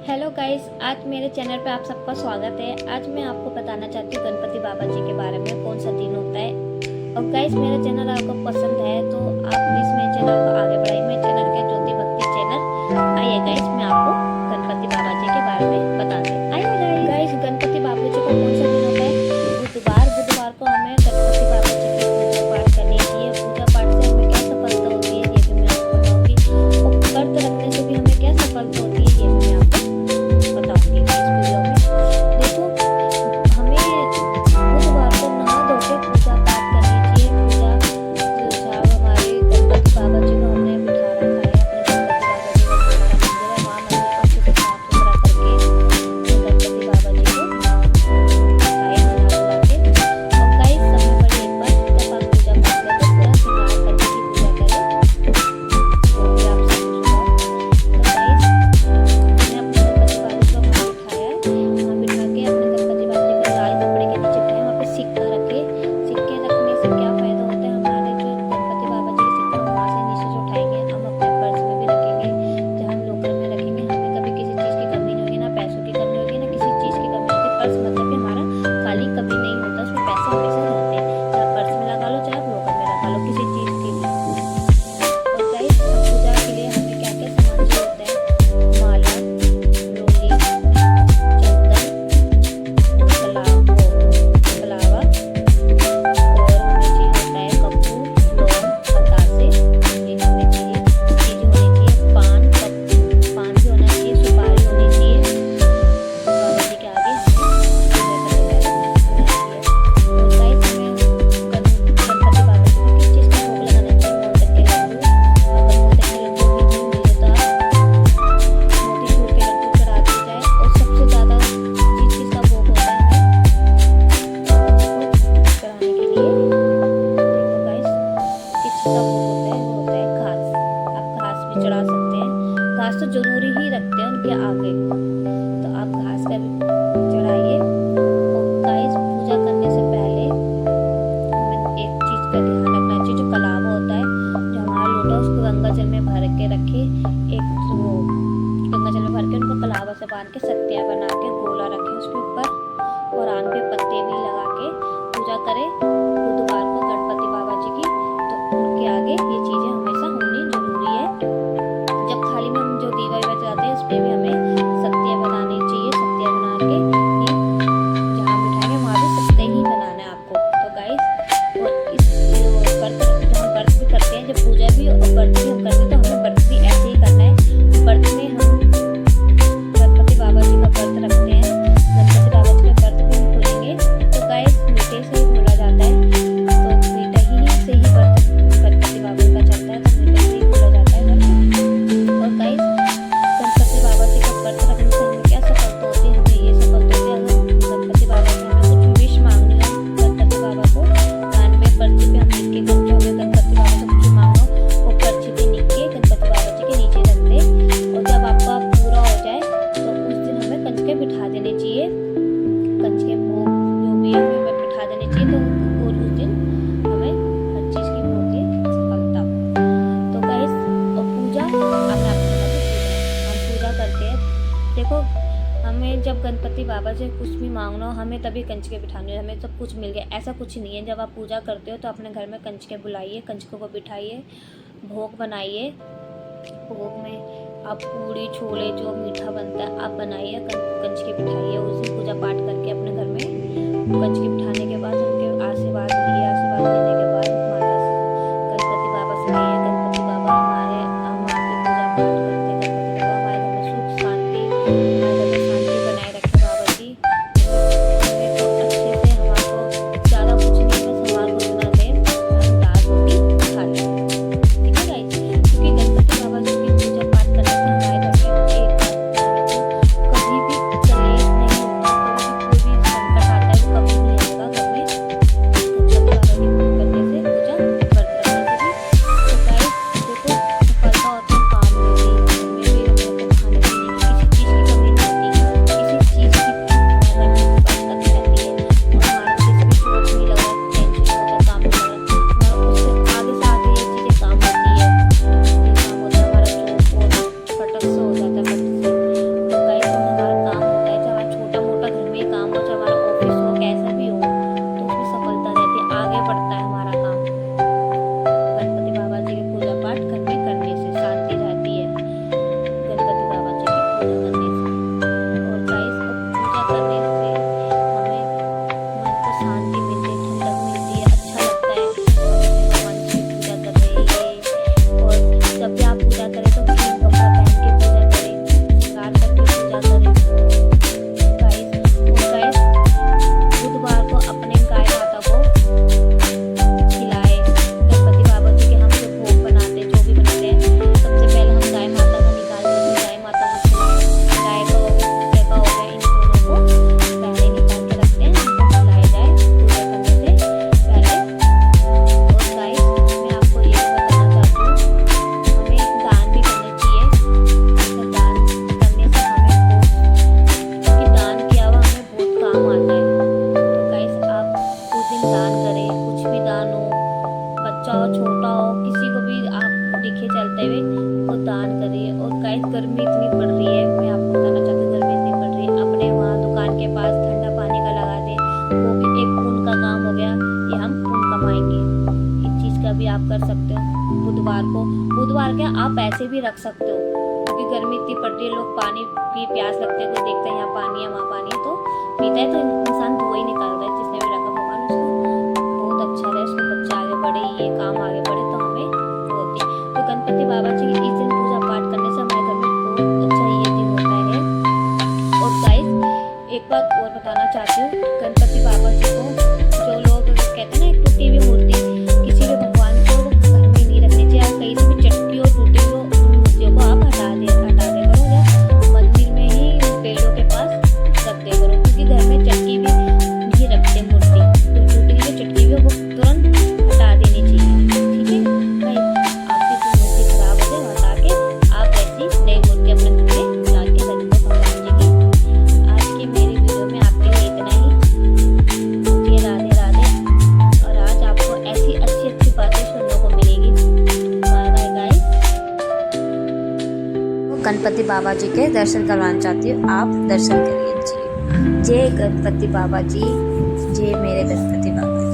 Hello guys, आज मेरे channel पे आप सबका स्वागत है। आज मैं आपको बताना चाहती हूँ गणपति बाबा जी के बारे में, कौन सा दिन होता है। और गाइस, मेरा चैनल आपको पसंद है तो आप प्लीज़ मेरे चैनल को आगे बढ़ाइए। मेरे चैनल के ज्योति भक्ति चैनल। आइए गाइस, मैं आपको गणपति बाबा जी के बारे में बताते हैं। आइए गाइस, गणपति बाबा जी को कौन सा दिन होता है? बुधवार को हमें गणपति बाबा जी की पूजा पाठ करनी चाहिए। पूजा पाठ से हमें क्या सफलता होती है ये भी मैं आपको बताऊँगी, और व्रत रखने से भी हमें क्या सफलता होती है ये भी मैं आपको बताऊंगी इस वीडियो में। देखो, हमें बुधवार को नहा धो के पूजा पाठ करनी चाहिए। पूजा जो जहाँ हमारे गणपति बाबा जी को हमने बिठा रखा है, अपने गणपति बाबा जी का हमारा मंदिर है, वहाँ मंदिर को अच्छे से साफ सुथरा करके गणपति बाबा जी को बिठाए नहा धुला के। और गाइस, समय पर एक बार जब आप पूजा पाठ करें तो पूरा श्रृंगार करके ही पूजा करें, वो भी आप सब कुछ हो। तो गाइस, मैंने अपने गणपति बाबा जी को वहाँ बिठाया है। वहाँ बिठा के अपने गणपति बाबा जी को लाल कपड़े के नीचे बिठाया, वहाँ पे सिक्का रखे। सिक्के रखने से क्या फायदा होता है? हमारे जो गणपति बाबा जी के सिक्का हम वहाँ से नीचे से उठाएंगे, हम अपने पर्स में भी रखेंगे, जहाँ हम लोकर में रखेंगे। हमें कभी किसी चीज़ की कमी नहीं होगी, ना पैसों की कमी होगी, ना किसी चीज़ की कमी होगी। पर्स मतलब कि हमारा खाली कभी नहीं होता, उसमें पैसे हमेशा रहते हैं। चाहे पर्स में लगा लो, चाहे लोकर में लगा लो, किसी चीज़ की भी। और गाइस, पूजा के लिए हमें क्या क्या सामान चाहिए होता है? माला, रोली, चंदन, कलावा, और हमें चाहिए होता है कपूर, लौंग, बतासे, ये हमें चाहिए चीज़ होनी चाहिए। पान भी होना चाहिए, सुपारी होनी चाहिए। बाबा जी के आगे हमें पूजा करने होना चाहिए। और गाइस, हमें गणपति बाबा जी को किस चीज़ का भोग लगाना चाहिए? मोदक के लड्डू। अगर मोदक के लड्डू नहीं मिले तो आप मोतीचूर के लड्डू चढ़ा दिए जाए। और सबसे ज़्यादा चीज़ का भोग होता है हमें बाबा जी को चढ़ाने के लिए। देखो गाइस, किस चीज़ का भोग होता है? वो होता है घास। आप घास भी चढ़ा सकते हैं। घास तो जरूरी ही रखते हैं उनके आगे, तो आप घास का भी चढ़ाइए। और गाइस, पूजा करने से पहले हमें एक चीज़ का ध्यान रखना चाहिए, जो कलावा होता है, जो हमारा लोटा है, उसको गंगा जल में भर के रखे। एक वो गंगा जल में भर के उनको कलावा से बांध के सत्या बना के गोला रखें उसके ऊपर, और आम के पत्ते भी लगा के पूजा करें बुधवार को गणपति बाबा जी की। तो उनके आगे ये चीज़ें हमेशा होनी जरूरी है। जब थाली में हम जो दीवा वीवा जलाते हैं, उस पर भी हमें सत्या बनानी चाहिए। सत्या बना के ही जहाँ बिठाएंगे वहाँ भी सत्या ही बनाना है आपको। तो गाइस, और इस व्रत जो हम व्रत भी करते हैं, जब पूजा भी और व्रत भी हम करते हैं, तो हमें व्रत भी ऐसे ही करना है। व्रत में हम गणपति बाबा जी का व्रत रखते हैं, गणपति बाबा जी का व्रत भी हम खुलेंगे। तो गाइस, मीठे से ही बोला जाता है, तो मीठा ही से ही व्रत गणपति बाबा जी का चलता है, तो मीठे से ही बोला जाता है व्रत। और गाइस, गणपति बाबा जी का व्रत रखने से हमें क्या सफलता होती है? हमें ये सफलता होती है, अगर गणपति बाबा से हमें कुछ विश मांगनी है, गणपति बाबा को कान में पर्ची पे हम लिख के जो हमें गणपति बाबा से कुछ मांगना हो, वो पर्ची पे लिख के गणपति बाबा जी के नीचे रख दे। और जब आपका पूरा हो जाए तो उस दिन हमें कंजके बिठा देने चाहिए। कंजके भोग जो भी है हमें बिठा देने चाहिए, तो उस दिन हमें हर चीज़ की होती है सफलता। तो गाइस, और पूजा आपने आपको पता है, हम पूजा करते हैं। देखो, हमें जब गणपति बाबा से कुछ भी मांगना हो, हमें तभी कंजके बिठाने हो, हमें सब कुछ मिल गया, ऐसा कुछ नहीं है। जब आप पूजा करते हो तो अपने घर में कंजके बुलाइए, कंजकों को बिठाइए, भोग बनाइए। भोग में आप पूड़ी छोले जो मीठा बनता है आप बनाइए, कंजके बिठाइए। उस दिन पूजा पाठ करके अपने घर में कंजके बिठाने के बाद उनके आशीर्वाद लिए, आशीर्वाद लेने के बाद माता से गणपति बाबा से लिए, गणपति बाबा हमारे हम आपकी पूजा पाठ करते हैं। गणपति बाबा हमारे घर में सुख शांति, हमारे घर में शांति बनाए रखे बाबा जी। हमें तो अच्छे से हमारे ज़्यादा कुछ नहीं, बस हमारे को इतना दें, हम दाल रोटी खा लें। ठीक है गाइस, क्योंकि गणपति बाबा जी की पूजा पाठ करने से हमारे घर में एक कभी भी कलेश नहीं होता, कभी भी कोई भी संकट आता है वो कभी नहीं आएगा घर में। कर सकते हो बुधवार के आप ऐसे भी रख सकते हो, क्योंकि गर्मी इतनी पड़ रही है, लोग पानी की प्यास लगते हैं, कोई देखते हैं यहाँ पानी है वहाँ पानी है तो पीता है, तो इंसान धुआं ही निकालता है। जिसने भी रखा भगवान उसको बहुत अच्छा रहे, उसके बच्चे आगे बढ़े, ये काम आगे बढ़े, तो हमें होती है। तो गणपति बाबा जी की इस दिन पूजा पाठ करने से हमारे घर में बहुत अच्छा ये दिन होता है। और गाइस एक बात और बताना चाहती हूँ, गणपति बाबा जी को जो लोग कहते हैं ना एक टूटी हुई मूर्ति, किसी भी भगवान को घर में नहीं रखनी चाहिए। आप कहीं से भी चटकी और टूटी हुई मूर्तियों को आप हटा दे करो, या मंदिर में ही पेड़ों के पास रख दे करो, क्योंकि घर में चटकी भी नहीं रखते मूर्ति, तो टूटी हुई चटकी भी वो तुरंत हटा देनी चाहिए। ठीक है भाई, आपकी जो मूर्ति खराब हो जाए हटा के आप ऐसी नई मूर्ति अपने घर में ला के रख दो भगवान जी की। आज की मेरी वीडियो में आपके लिए इतना ही। ये राधे राधे, और आज आपको ऐसी अच्छी अच्छी बातें सुनने को मिलेगी। Bye bye guys. गणपति बाबा जी के दर्शन करवाना चाहती हूँ, आप दर्शन करिए जी। जय गणपति बाबा जी, जय मेरे गणपति बाबा जी।